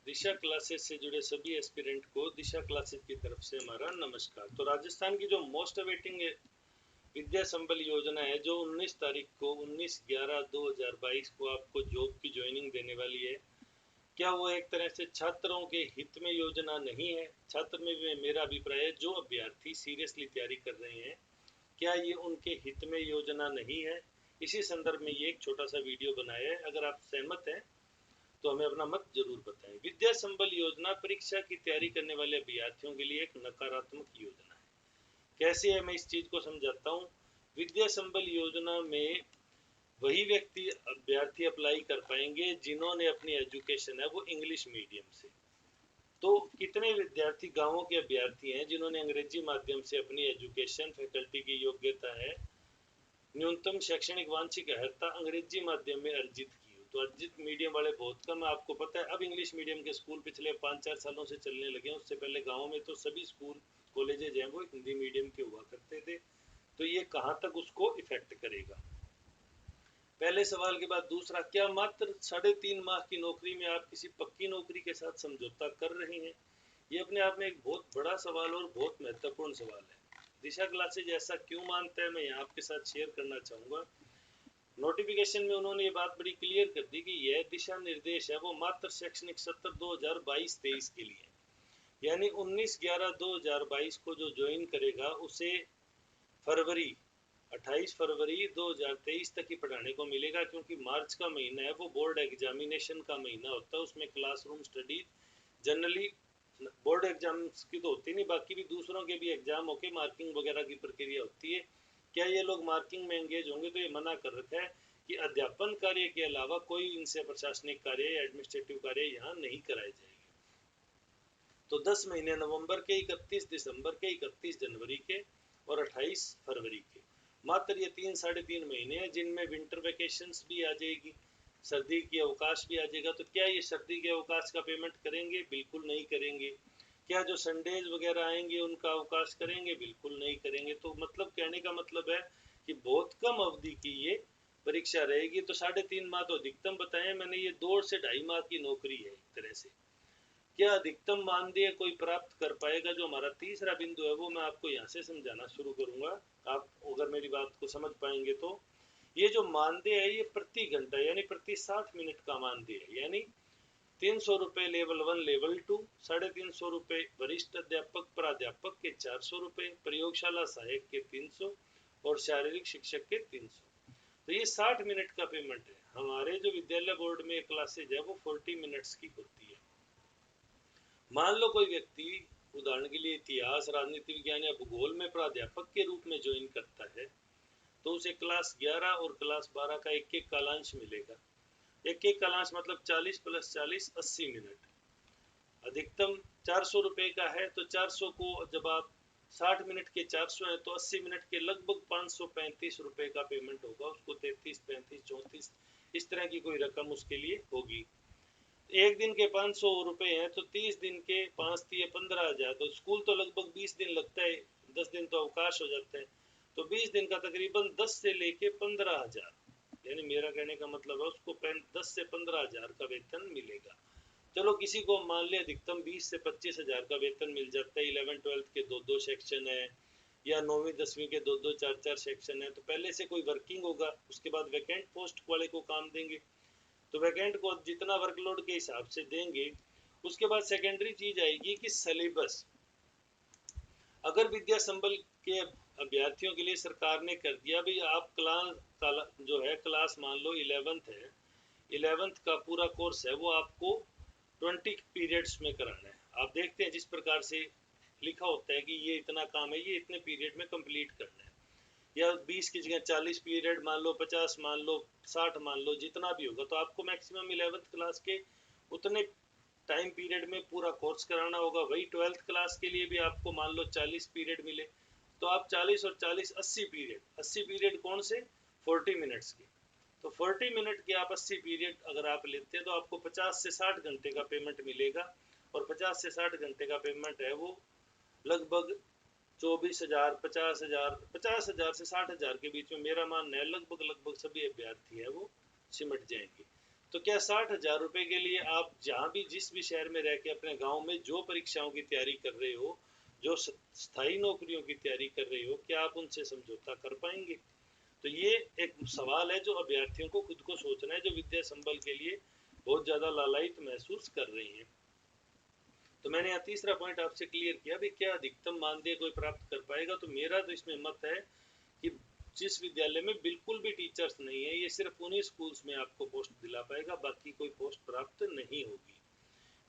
दिशा classes से जुड़े सभी एस्पिरेंट को दिशा क्लासेस की तरफ से हमारा नमस्कार। तो राजस्थान की जो मोस्ट अवेटिंग विद्या संबल योजना है, जो 19 तारीख को 19/11/2022 को आपको जॉब की ज्वाइनिंग देने वाली है, क्या वो एक तरह से छात्रों के हित में योजना नहीं है? छात्र में मेरा अभिप्राय है, जो अभ्यर्थी सीरियसली तैयारी कर रहे हैं, क्या ये उनके हित में योजना नहीं है? इसी संदर्भ में ये एक छोटा सा वीडियो बनाया है। अगर आप सहमत हैं तो हमें अपना मत जरूर बताएं। विद्या संबल योजना परीक्षा की तैयारी करने वाले अभ्यर्थियों के लिए एक नकारात्मक योजना है। कैसे है, मैं इस चीज को समझाता हूँ। विद्या संबल योजना में वही व्यक्ति अभ्यर्थी अप्लाई कर पाएंगे जिन्होंने अपनी एजुकेशन है वो इंग्लिश मीडियम से। तो कितने विद्यार्थी गांवों के अभ्यर्थी हैं जिन्होंने अंग्रेजी माध्यम से अपनी एजुकेशन, फैकल्टी की योग्यता है, न्यूनतम शैक्षणिक वांछिक अर्हता अंग्रेजी माध्यम में अर्जित की हो? तो अर्जित मीडियम वाले बहुत कम है। आपको पता है, अब इंग्लिश मीडियम के स्कूल पिछले 5-4 सालों से चलने लगे हैं। उससे पहले गाँव में तो सभी स्कूल कॉलेजेज हैं वो हिंदी मीडियम के हुआ करते थे। तो ये कहाँ तक उसको इफेक्ट करेगा, पहले सवाल के बाद दूसरा, क्या मात्र 3.5 माह की नौकरी में आप किसी पक्की नौकरी के साथ समझौता कर रहे हैं? ये अपने आप में एक बहुत बड़ा सवाल और बहुत महत्वपूर्ण सवाल है। दिशा क्लासेज ऐसा क्यों मानता है, मैं यहाँ आपके साथ शेयर करना चाहूँगा। नोटिफिकेशन में उन्होंने ये बात बड़ी क्लियर कर दी कि यह दिशा निर्देश है वो मात्र शैक्षणिक सत्र 2022-23 के लिए, यानी 19/11/2022 को जो ज्वाइन करेगा उसे 28 फरवरी 2023 तक ही पढ़ाने को मिलेगा, क्योंकि मार्च का महीना है वो बोर्ड एग्जामिनेशन का महीना होता है। उसमें classroom study generally board exams की तो होती नहीं, बाकी भी दूसरों के भी एग्जाम होके मार्किंग वगैरह की प्रक्रिया होती है। क्या ये लोग मार्किंग में एंगेज होंगे? तो ये मना कर रखा है कि अध्यापन कार्य के अलावा कोई इनसे प्रशासनिक कार्य या एडमिनिस्ट्रेटिव कार्य यहाँ नहीं कराए जाएंगे। तो 10 महीने नवंबर के, 31 दिसंबर के, 31 जनवरी के और 28 फरवरी के, मात्र ये 3-3.5 महीने हैं जिनमें विंटर वेकेशंस भी आ जाएगी, सर्दी की अवकाश भी आ जाएगा। तो क्या ये सर्दी के अवकाश का पेमेंट करेंगे? बिल्कुल नहीं करेंगे। क्या जो संडेज वगैरह आएंगे उनका अवकाश करेंगे? बिल्कुल नहीं करेंगे। तो मतलब कहने का मतलब है कि बहुत कम अवधि की ये परीक्षा रहेगी। तो 3.5 माह तो अधिकतम बताए मैंने, ये 2 से 2.5 माह की नौकरी है एक तरह से। क्या अधिकतम मानदेय कोई प्राप्त कर पाएगा? जो हमारा तीसरा बिंदु है वो मैं आपको यहाँ से समझाना शुरू करूंगा। आप अगर मेरी बात को समझ पाएंगे तो, ये जो मानदेय है ये प्रति घंटा यानी प्रति 60 मिनट का मानदेय है, यानी 300 रुपये लेवल 1 लेवल 2, 350 रुपये वरिष्ठ अध्यापक प्राध्यापक के, 400 रुपये प्रयोगशाला सहायक के, 300 और शारीरिक शिक्षक के 300। तो ये 60 मिनट का पेमेंट है। हमारे जो विद्यालय बोर्ड में क्लासेज है वो 40 मिनट्स की होती है। मान लो कोई व्यक्ति उदाहरण के लिए इतिहास, राजनीति विज्ञान या भूगोल में प्राध्यापक के रूप में ज्वाइन करता है, तो उसे क्लास 11 और क्लास 12 का एक एक कालांश मिलेगा। एक एक कालांश मतलब 40 + 40 80 मिनट। अधिकतम 400 रुपये का है, तो 400 को जब आप 60 मिनट के 400 है तो 80 मिनट के लगभग 535 रुपये का पेमेंट होगा उसको। 33, 35, 34 इस तरह की कोई रकम उसके लिए होगी। एक दिन के 500 रुपये हैं तो 30 दिन के 5 × 15,000। तो स्कूल तो लगभग 20 दिन लगता है, 10 दिन तो अवकाश हो जाते हैं। तो 20 दिन का तकरीबन 10 से लेके 15,000, यानी मेरा कहने का मतलब है उसको 10 से 15,000 का वेतन मिलेगा। चलो किसी को मान ले अधिकतम 20 से 25,000 का वेतन मिल जाता है। 11-12 के 2-2 सेक्शन है, या 9वीं-10वीं के 2-2 4-4 सेक्शन है। तो पहले से कोई वर्किंग होगा, उसके बाद वैकेंट पोस्ट वाले को काम देंगे, तो वैकेंट को जितना वर्कलोड के हिसाब से देंगे। उसके बाद सेकेंडरी चीज आएगी कि सिलेबस। अगर विद्या संबल के अभ्यर्थियों के लिए सरकार ने कर दिया भाई, आप क्लास जो है क्लास मान लो 11th है, 11th का पूरा कोर्स है वो आपको 20 पीरियड्स में कराना है। आप देखते हैं जिस प्रकार से लिखा होता है कि ये इतना काम है, ये इतने पीरियड में कंप्लीट करना है, या 20 की जगह 40 पीरियड मान लो, 50 मान लो, 60 मान लो, जितना भी होगा। तो आपको मैक्सिमम 11th क्लास के उतने टाइम पीरियड में पूरा कोर्स कराना होगा। वही 12th क्लास के लिए भी आपको मान लो 40 पीरियड मिले, तो आप 40 और 40 80 पीरियड, 80 पीरियड कौन से? 40 मिनट्स के। तो 40 मिनट के आप 80 पीरियड अगर आप लेते हैं तो आपको 50 से 60 घंटे का पेमेंट मिलेगा। और 50 से 60 घंटे का पेमेंट है वो लगभग 24,000, 50,000, 50,000 से 60,000 के बीच में मेरा मानना है लगभग सभी अभ्यर्थी है वो सिमट जाएंगे। तो क्या 60,000 रुपए के लिए आप जहाँ भी जिस भी शहर में रह के अपने गांव में जो परीक्षाओं की तैयारी कर रहे हो, जो स्थायी नौकरियों की तैयारी कर रहे हो, क्या आप उनसे समझौता कर पाएंगे? तो ये एक सवाल है जो अभ्यर्थियों को खुद को सोचना है, जो विद्या संबल के लिए बहुत ज्यादा लालायित महसूस कर रहे हैं। तो मैंने यहाँ तीसरा पॉइंट आपसे क्लियर किया भी क्या अधिकतम मानदेय कोई प्राप्त कर पाएगा। तो मेरा तो इसमें मत है कि जिस विद्यालय में बिल्कुल भी टीचर्स नहीं है, ये सिर्फ उन्हीं स्कूल्स में आपको पोस्ट दिला पाएगा, बाकी कोई पोस्ट प्राप्त नहीं होगी।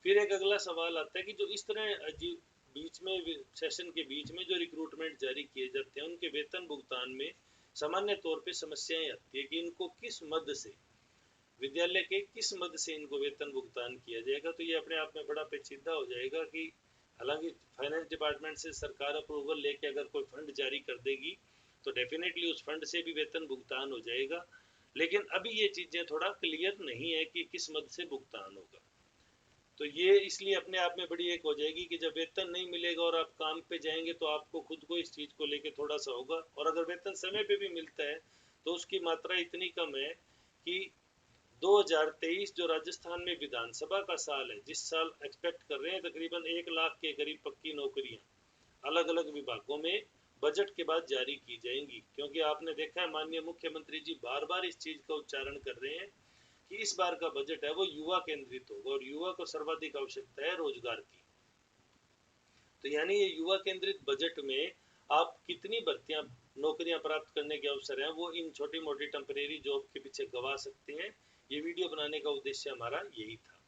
फिर एक अगला सवाल आता है कि जो इस तरह बीच में सेशन के बीच में जो रिक्रूटमेंट जारी किए जाते हैं, उनके वेतन भुगतान में सामान्य तौर पे समस्याएं आती है कि इनको किस मद से, विद्यालय के किस मद से इनको वेतन भुगतान किया जाएगा। तो ये अपने आप में बड़ा पेचीदा हो जाएगा कि हालांकि फाइनेंस डिपार्टमेंट से सरकार अप्रूवल लेके अगर कोई फंड जारी कर देगी तो डेफिनेटली उस फंड से भी वेतन भुगतान हो जाएगा, लेकिन अभी ये चीजें थोड़ा क्लियर नहीं है कि किस मद से भुगतान होगा। तो ये इसलिए अपने आप में बड़ी एक हो जाएगी कि जब वेतन नहीं मिलेगा और आप काम पे जाएंगे तो आपको खुद को इस चीज को लेके थोड़ा सा होगा, और अगर वेतन समय पे भी मिलता है तो उसकी मात्रा इतनी कम है कि 2023 जो राजस्थान में विधानसभा का साल है, जिस साल एक्सपेक्ट कर रहे हैं तकरीबन 1 लाख के करीब पक्की नौकरियां अलग अलग विभागों में बजट के बाद जारी की जाएंगी। क्योंकि आपने देखा है माननीय मुख्यमंत्री जी बार बार इस चीज का उच्चारण कर रहे हैं कि इस बार का बजट है वो युवा केंद्रित होगा और युवा को सर्वाधिक आवश्यकता है रोजगार की। तो यानी ये युवा केंद्रित बजट में आप कितनी भर्तियां, नौकरियां प्राप्त करने के अवसर हैं वो इन छोटी मोटी टेम्परेरी जॉब के पीछे गवा सकते हैं। ये वीडियो बनाने का उद्देश्य हमारा यही था।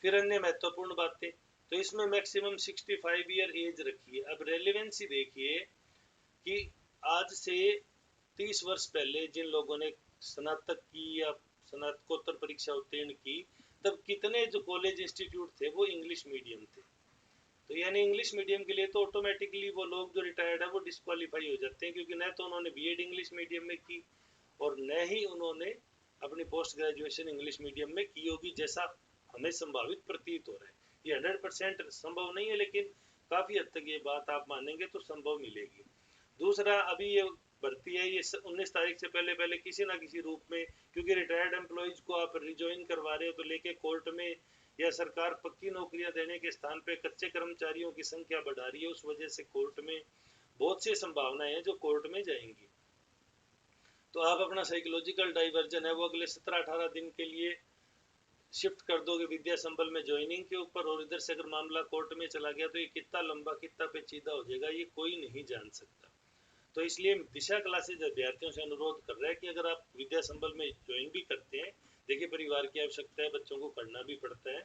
फिर अन्य महत्वपूर्ण बातें, तो इसमें मैक्सिमम 65 ईयर एज रखी है। अब रेलिवेंसी देखिए कि आज से 30 वर्ष पहले जिन लोगों ने स्नातक की या स्नातकोत्तर परीक्षा उत्तीर्ण की, तब कितने जो कॉलेज इंस्टीट्यूट थे वो इंग्लिश मीडियम थे। तो यानी इंग्लिश मीडियम के लिए तो ऑटोमेटिकली वो लोग जो रिटायर्ड है वो डिस्क्वालीफाई हो जाते हैं, क्योंकि न तो उन्होंने बीएड इंग्लिश मीडियम में की और न ही उन्होंने अपनी पोस्ट ग्रेजुएशन इंग्लिश मीडियम में की होगी, जैसा हमें संभावित प्रतीत हो रहा है। ये 100% संभव नहीं है, लेकिन काफी हद तक ये बात आप मानेंगे तो संभव मिलेगी। दूसरा, अभी ये भर्ती है ये 19 तारीख से पहले पहले किसी ना किसी रूप में, क्योंकि रिटायर्ड एम्प्लॉइज को आप रिज्वाइन करवा रहे हो तो लेके कोर्ट में, या सरकार पक्की नौकरियां देने के स्थान पे कच्चे कर्मचारियों की संख्या बढ़ा रही है, उस वजह से कोर्ट में बहुत सी संभावनाएं हैं जो कोर्ट में जाएंगी। तो आप अपना साइकोलॉजिकल डाइवर्जन है वो अगले 17-18 दिन के लिए शिफ्ट कर दोगे विद्या संबल में ज्वाइनिंग के ऊपर, और इधर से अगर मामला कोर्ट में चला गया तो ये कितना लंबा कितना पेचीदा हो जाएगा ये कोई नहीं जान सकता। तो इसलिए दिशा क्लासेज अभ्यर्थियों से अनुरोध कर रहा है कि अगर आप विद्या संबल में ज्वाइन भी करते हैं, देखिए परिवार की आवश्यकता है, बच्चों को करना भी पड़ता है,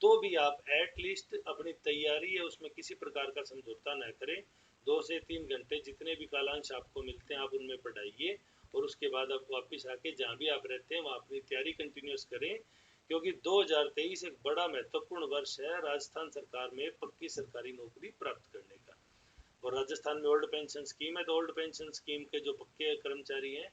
तो भी आप एटलीस्ट अपनी तैयारी है उसमें किसी प्रकार का समझौता न करें। 2 से 3 घंटे जितने भी कालांश आपको मिलते हैं आप उनमें पढ़ाइए, और उसके बाद आप वापस आके जहाँ भी आप रहते हैं वहाँ अपनी तैयारी कंटिन्यूस करें। क्योंकि 2023 एक बड़ा महत्वपूर्ण वर्ष है राजस्थान सरकार में पक्की सरकारी नौकरी प्राप्त करने का। और राजस्थान में ओल्ड पेंशन स्कीम है, तो ओल्ड पेंशन स्कीम के जो पक्के कर्मचारी हैं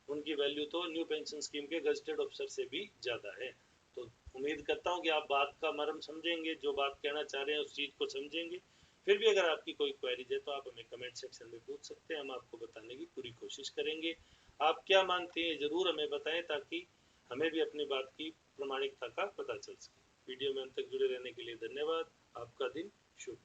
उनकी वैल्यू तो न्यू पेंशन स्कीम के गजटेड ऑफिसर से भी ज़्यादा है। तो उम्मीद करता हूँ कि आप बात का मर्म समझेंगे, जो बात कहना चाह रहे हैं उस चीज़ को समझेंगे। फिर भी अगर आपकी कोई क्वेरीज है तो आप हमें कमेंट सेक्शन में पूछ सकते हैं, हम आपको बताने की पूरी कोशिश करेंगे। आप क्या मानते हैं ज़रूर हमें बताएं, ताकि हमें भी अपनी बात की प्रामाणिकता का पता चल सके। वीडियो में अंत तक जुड़े रहने के लिए धन्यवाद। आपका दिन शुभ।